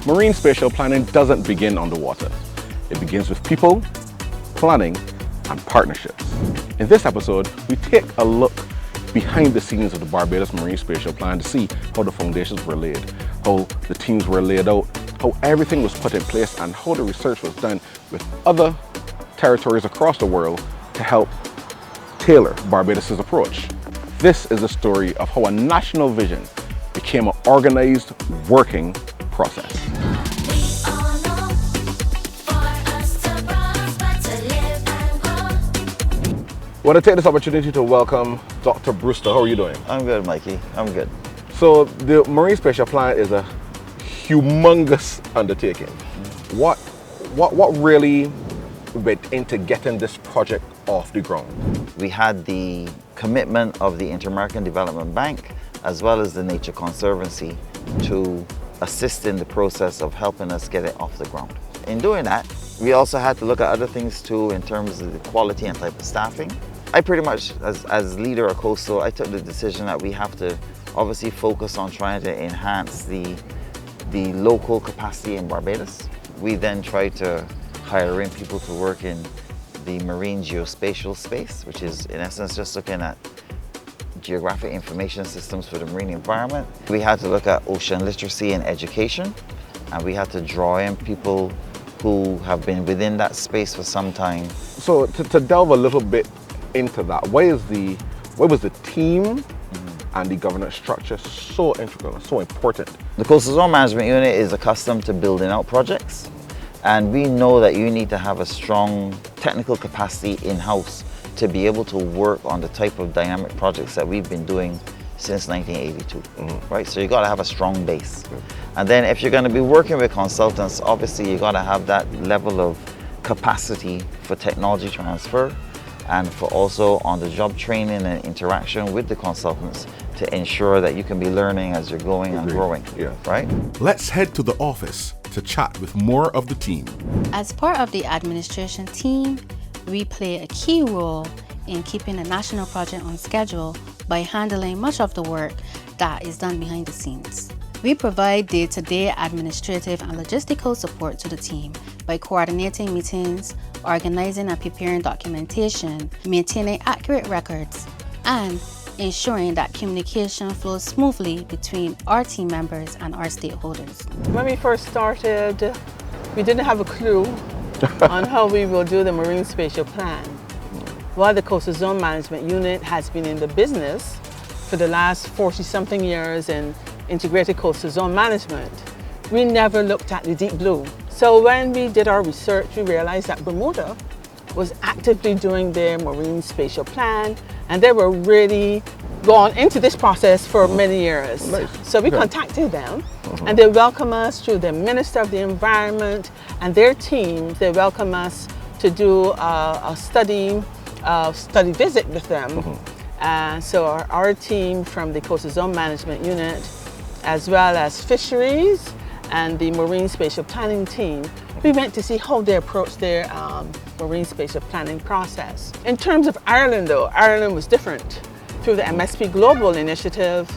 Marine spatial planning doesn't begin on the water. It begins with people, planning, and partnerships. In this episode, we take a look behind the scenes of the Barbados Marine Spatial Plan to see how the foundations were laid, how the teams were laid out, how everything was put in place, and how the research was done with other territories across the world to help tailor Barbados' approach. This is a story of how a national vision became an organized, working process. I want to take this opportunity to welcome Dr. Brewster. How are you doing? I'm good, Mikey. I'm good. So the Marine Spatial Plan is a humongous undertaking. What really went into getting this project off the ground? We had the commitment of the Inter-American Development Bank as well as the Nature Conservancy to assist in the process of helping us get it off the ground. In doing that, we also had to look at other things too in terms of the quality and type of staffing. I pretty much, as leader of Coastal, I took the decision that we have to obviously focus on trying to enhance the local capacity in Barbados. We then tried to hire in people to work in the marine geospatial space, which is in essence just looking at geographic information systems for the marine environment. We had to look at ocean literacy and education, and we had to draw in people who have been within that space for some time. So to delve a little bit into that, why was the team and the governance structure so integral and so important? The Coastal Zone Management Unit is accustomed to building out projects, and we know that you need to have a strong technical capacity in-house to be able to work on the type of dynamic projects that we've been doing since 1982, right? So you got to have a strong base. And then if you're going to be working with consultants, obviously you got to have that level of capacity for technology transfer and for also on-the-job training and interaction with the consultants to ensure that you can be learning as you're going and growing, right? Let's head to the office to chat with more of the team. As part of the administration team, we play a key role in keeping the national project on schedule by handling much of the work that is done behind the scenes. We provide day-to-day administrative and logistical support to the team by coordinating meetings, organizing and preparing documentation, maintaining accurate records, and ensuring that communication flows smoothly between our team members and our stakeholders. When we first started, we didn't have a clue on how we will do the Marine Spatial Plan. While the Coastal Zone Management Unit has been in the business for the last 40-something years in integrated coastal zone management, we never looked at the deep blue. So when we did our research, we realized that Bermuda was actively doing their Marine Spatial Plan, and they were really gone into this process for many years. Nice. So we contacted them, and they welcomed us through the Minister of the Environment and their team. They welcomed us to do a study visit with them. So our team from the Coastal Zone Management Unit, as well as fisheries and the Marine Spatial Planning team, we went to see how they approach their Marine Spatial Planning process. In terms of Ireland though, Ireland was different. Through the MSP Global Initiative,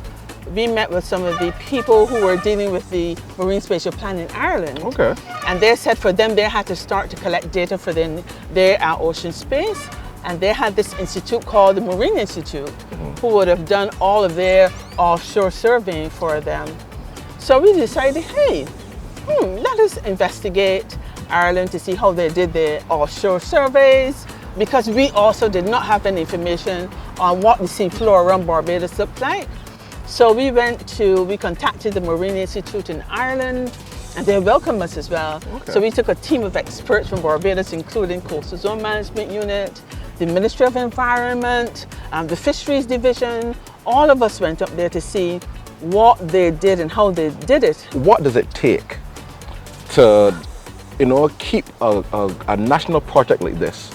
we met with some of the people who were dealing with the Marine Spatial Plan in Ireland. Okay. And they said for them, they had to start to collect data for their ocean space. And they had this institute called the Marine Institute, who would have done all of their offshore surveying for them. So we decided, hey, let us investigate Ireland to see how they did their offshore surveys, because we also did not have any information on what the sea floor around Barbados looked like. So we contacted the Marine Institute in Ireland, and they welcomed us as well. Okay. So we took a team of experts from Barbados, including Coastal Zone Management Unit, the Ministry of Environment, the Fisheries Division. All of us went up there to see what they did and how they did it. What does it take to, keep a national project like this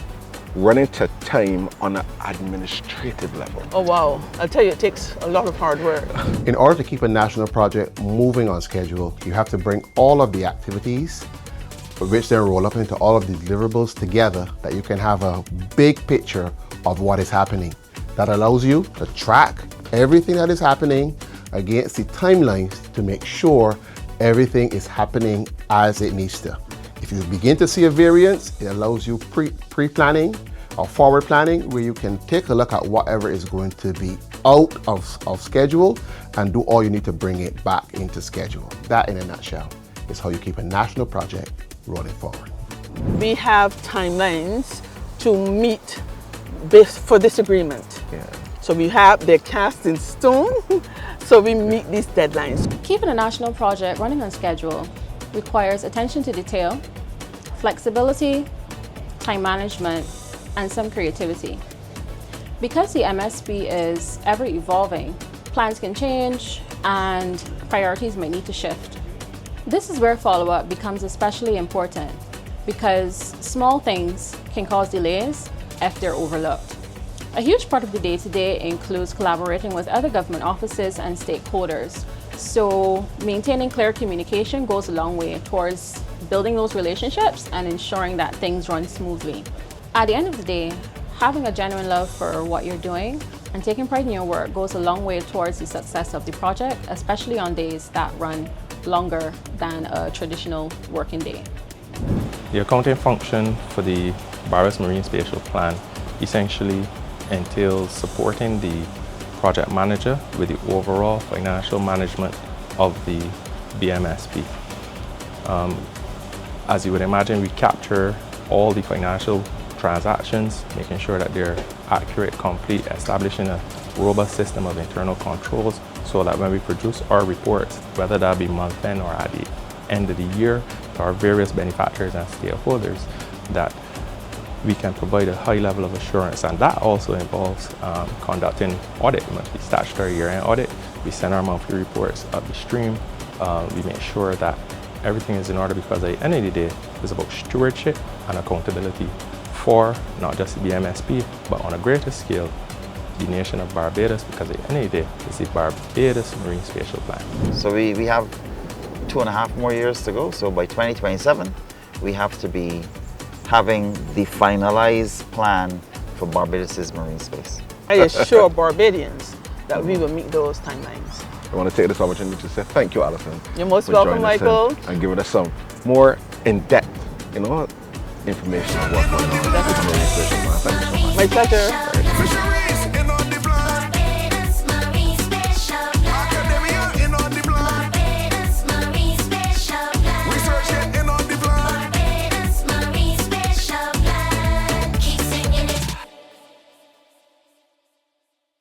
running to time on an administrative level? Oh wow, I'll tell you, it takes a lot of hard work. In order to keep a national project moving on schedule, you have to bring all of the activities, which then roll up into all of the deliverables together, that you can have a big picture of what is happening. That allows you to track everything that is happening against the timelines to make sure everything is happening as it needs to. If you begin to see a variance, it allows you pre-planning or forward planning, where you can take a look at whatever is going to be out of schedule and do all you need to bring it back into schedule. That, in a nutshell, is how you keep a national project rolling forward. We have timelines to meet this for this agreement. Yeah. So they're cast in stone, so we meet these deadlines. Keeping a national project running on schedule requires attention to detail, flexibility, time management, and some creativity. Because the MSP is ever evolving, plans can change and priorities may need to shift. This is where follow-up becomes especially important, because small things can cause delays if they're overlooked. A huge part of the day-to-day includes collaborating with other government offices and stakeholders. So maintaining clear communication goes a long way towards building those relationships and ensuring that things run smoothly. At the end of the day, having a genuine love for what you're doing and taking pride in your work goes a long way towards the success of the project, especially on days that run longer than a traditional working day. The accounting function for the Barbados Marine Spatial Plan essentially entails supporting the project manager with the overall financial management of the BMSP. As you would imagine, we capture all the financial transactions, making sure that they're accurate, complete, establishing a robust system of internal controls so that when we produce our reports, whether that be month end or at the end of the year, to our various benefactors and stakeholders, that we can provide a high level of assurance. And that also involves conducting audit, monthly statutory year-end audit. We send our monthly reports up the stream. We make sure that everything is in order, because at the end of the day, it's about stewardship and accountability for not just the BMSP, but on a greater scale, the nation of Barbados, because at the end of the day, it's the Barbados Marine Spatial Plan. So we have 2.5 more years to go. So by 2027, we have to be having the finalized plan for Barbados' marine space. I assure Barbadians that we will meet those timelines. I want to take this opportunity to say thank you, Alison. You're most for welcome, joining us Michael. and giving us some more in-depth, information on what's going on with the Marine Spatial Plan. Thank you so much. My pleasure.